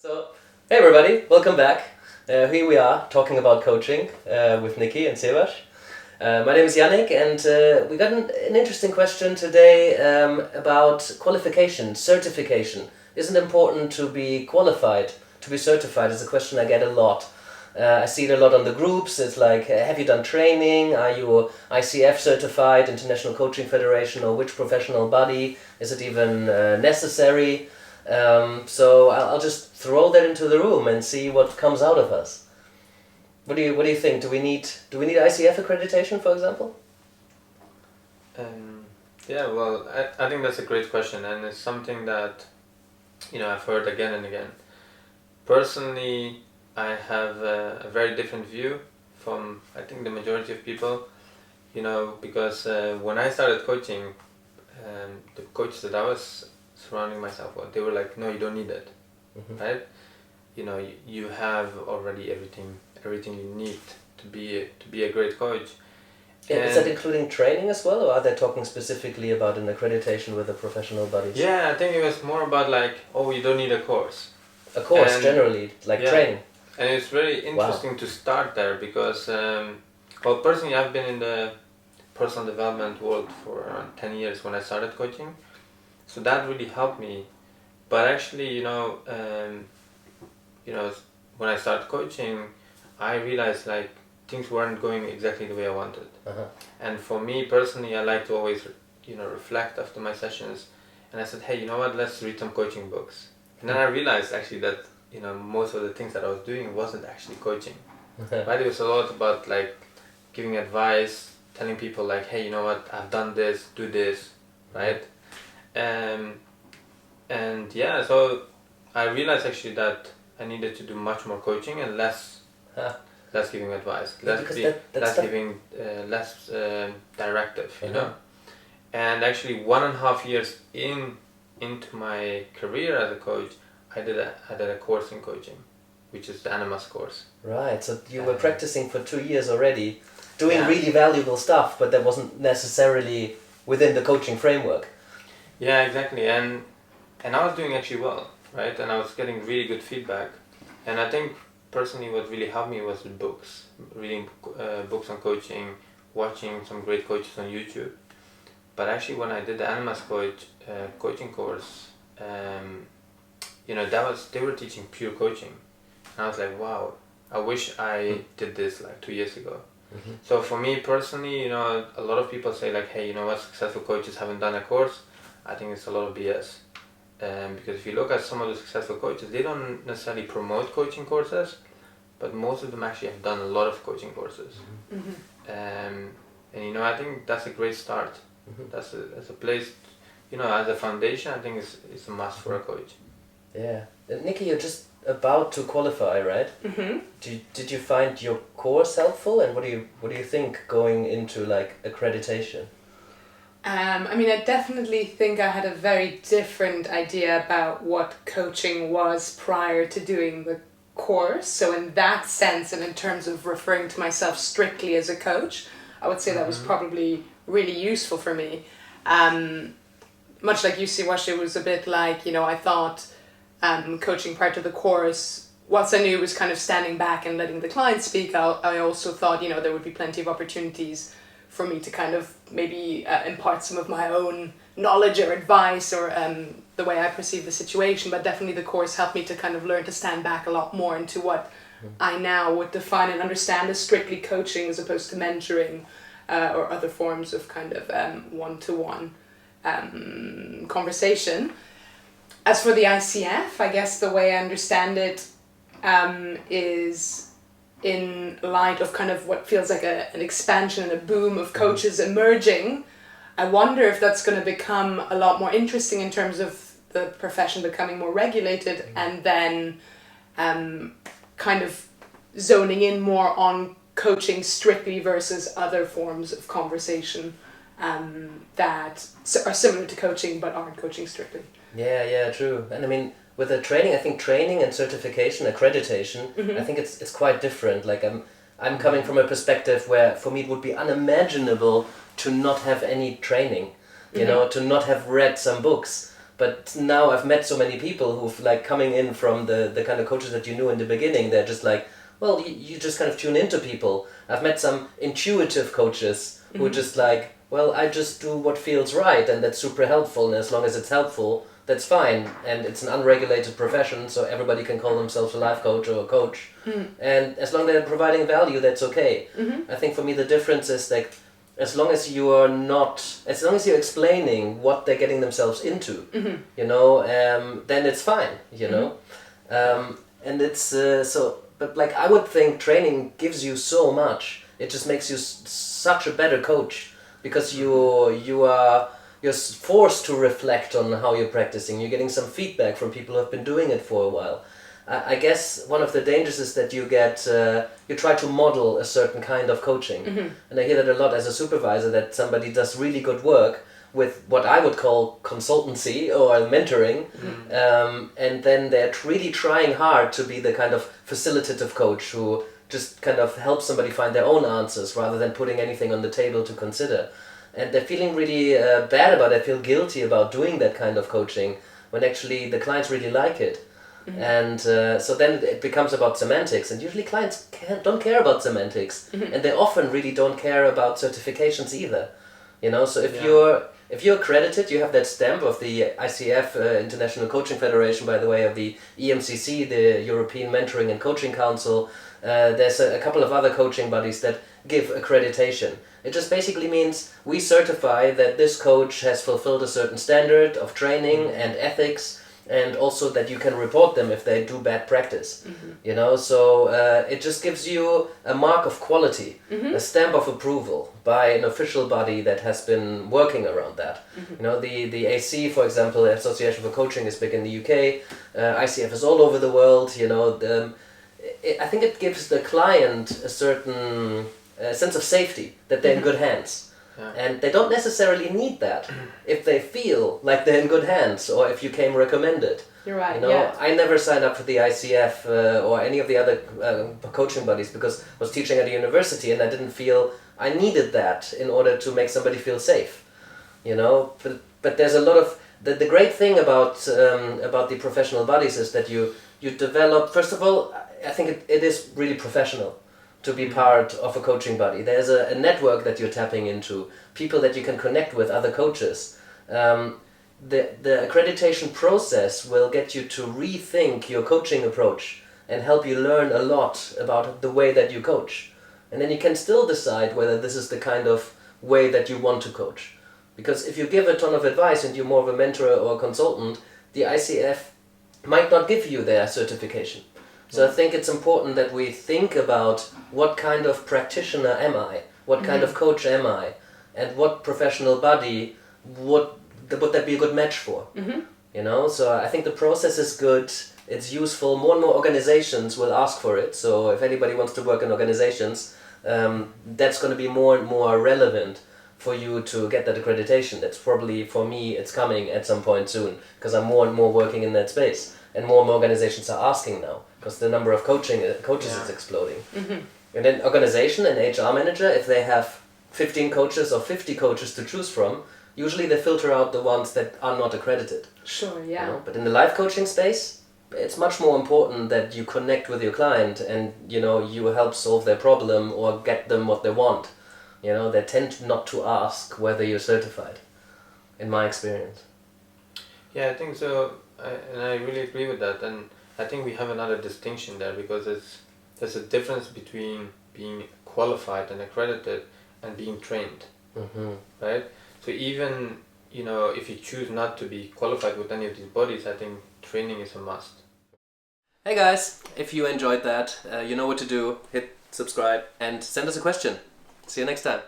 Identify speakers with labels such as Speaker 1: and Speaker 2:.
Speaker 1: So, hey everybody, welcome back. Here we are talking about coaching with Nikki and Sevash. My name is Yannick, and we got an interesting question today about qualification, certification. Isn't it important to be qualified, to be certified? Is a question I get a lot. I see it a lot on the groups. It's like, have you done training? Are you ICF certified, International Coaching Federation, or which professional body? Is it even necessary? So I'll just throw that into the room and see what comes out of us. What do you think? Do we need ICF accreditation, for example?
Speaker 2: I think that's a great question, and it's something that I've heard again and again. Personally, I have a very different view from I think the majority of people, because when I started coaching, the coaches that I was surrounding myself with, they were like, no, you don't need it, right? You have already everything you need to be a great coach.
Speaker 1: Yeah, is that including training as well, or are they talking specifically about an accreditation with a professional body?
Speaker 2: Yeah, I think it was more about like, oh, you don't need a course.
Speaker 1: A course, generally, like training.
Speaker 2: And it's very interesting to start there because, personally, I've been in the personal development world for around 10 years when I started coaching. So that really helped me. But actually, when I started coaching, I realized like things weren't going exactly the way I wanted. And for me personally, I like to always, reflect after my sessions. And I said, hey, you know what? Let's read some coaching books. And then I realized actually that most of the things that I was doing wasn't actually coaching. Right? It was a lot about like giving advice, telling people like, hey, you know what? I've done this, do this, right? So I realized actually that I needed to do much more coaching and less giving advice, less directive, And actually 1.5 years into my career as a coach, I did a course in coaching, which is the Animas course.
Speaker 1: Right, so you were practicing for 2 years already, doing really valuable stuff, but that wasn't necessarily within the coaching framework.
Speaker 2: Yeah, exactly, and I was doing actually well, right? And I was getting really good feedback, and I think personally what really helped me was the books, reading books on coaching, watching some great coaches on YouTube. But actually when I did the Animas coaching course, they were teaching pure coaching. And I was like, wow, I wish I did this like 2 years ago. So for me personally, a lot of people say like, hey, successful coaches haven't done a course. I think it's a lot of BS. Because if you look at some of the successful coaches, they don't necessarily promote coaching courses, but most of them actually have done a lot of coaching courses. I think that's a great start. That's a place, as a foundation, I think it's a must for a coach.
Speaker 1: Yeah. Nikki, you're just about to qualify, right? Did you find your course helpful, and what do you think going into like accreditation?
Speaker 3: I definitely think I had a very different idea about what coaching was prior to doing the course. So in that sense, and in terms of referring to myself strictly as a coach, I would say that was probably really useful for me. Much like you, Siwash, it was a bit like, I thought coaching prior to the course, whilst I knew it was kind of standing back and letting the client speak, I also thought, there would be plenty of opportunities for me to kind of maybe impart some of my own knowledge or advice or the way I perceive the situation. But definitely the course helped me to kind of learn to stand back a lot more into what I now would define and understand as strictly coaching as opposed to mentoring or other forms of kind of one-to-one conversation. As for the ICF, I guess the way I understand it is in light of kind of what feels like an expansion and a boom of coaches emerging. I wonder if that's going to become a lot more interesting in terms of the profession becoming more regulated and then kind of zoning in more on coaching strictly versus other forms of conversation that are similar to coaching but aren't coaching strictly.
Speaker 1: Yeah, true. And with the training, I think training and certification, accreditation, I think it's quite different. Like I'm coming from a perspective where for me it would be unimaginable to not have any training, to not have read some books. But now I've met so many people who've like coming in from the kind of coaches that you knew in the beginning. They're just like, well, you just kind of tune into people. I've met some intuitive coaches who are just like, well, I just do what feels right, and that's super helpful, and as long as it's helpful, that's fine. And it's an unregulated profession, so everybody can call themselves a life coach or a coach. And as long as they're providing value, that's okay. I think for me the difference is like, as long as you're explaining what they're getting themselves into, you know, then it's fine, you know. And it's but like I would think training gives you so much. It just makes you such a better coach, because you're forced to reflect on how you're practicing. You're getting some feedback from people who have been doing it for a while. I guess one of the dangers is that you try to model a certain kind of coaching. And I hear that a lot as a supervisor, that somebody does really good work with what I would call consultancy or mentoring, and then they're really trying hard to be the kind of facilitative coach who just kind of helps somebody find their own answers rather than putting anything on the table to consider. And they're feeling really bad about it, feel guilty about doing that kind of coaching, when actually the clients really like it. And so then it becomes about semantics, and usually clients don't care about semantics, and they often really don't care about certifications either. You know, so if you're accredited, you have that stamp of the ICF, International Coaching Federation, by the way, of the EMCC, the European Mentoring and Coaching Council. There's a couple of other coaching bodies that give accreditation. It just basically means we certify that this coach has fulfilled a certain standard of training and ethics, and also that you can report them if they do bad practice. You know, so it just gives you a mark of quality, a stamp of approval by an official body that has been working around that. You know, the AC, for example, the Association for Coaching, is big in the UK. ICF is all over the world. You know, I think it gives the client a certain sense of safety, that they're in good hands. And they don't necessarily need that if they feel like they're in good hands, or if you came recommended.
Speaker 3: You're right.
Speaker 1: You know, I never signed up for the ICF or any of the other coaching bodies because I was teaching at a university and I didn't feel I needed that in order to make somebody feel safe. You know, but there's a lot of the great thing about the professional bodies is that you develop. First of all, I think it is really professional to be part of a coaching body. There's a network that you're tapping into, people that you can connect with, other coaches. The accreditation process will get you to rethink your coaching approach and help you learn a lot about the way that you coach. And then you can still decide whether this is the kind of way that you want to coach. Because if you give a ton of advice and you're more of a mentor or a consultant, the ICF might not give you their certification. So I think it's important that we think about what kind of practitioner am I, what kind of coach am I, and what professional body would that be a good match for. You know, so I think the process is good, it's useful, more and more organizations will ask for it, so if anybody wants to work in organizations, that's going to be more and more relevant for you to get that accreditation. That's probably, for me, it's coming at some point soon, because I'm more and more working in that space, and more organizations are asking now, because the number of coaches is exploding. And then organization and HR manager, if they have 15 coaches or 50 coaches to choose from, usually they filter out the ones that are not accredited.
Speaker 3: Sure,
Speaker 1: You know? But in the life coaching space, it's much more important that you connect with your client and, you know, you help solve their problem or get them what they want. You know, they tend not to ask whether you're certified, in my experience.
Speaker 2: Yeah, I think so, and I really agree with that. And I think we have another distinction there, because there's a difference between being qualified and accredited and being trained, right? So even, you know, if you choose not to be qualified with any of these bodies, I think training is a must.
Speaker 1: Hey guys, if you enjoyed that, you know what to do. Hit subscribe and send us a question. See you next time.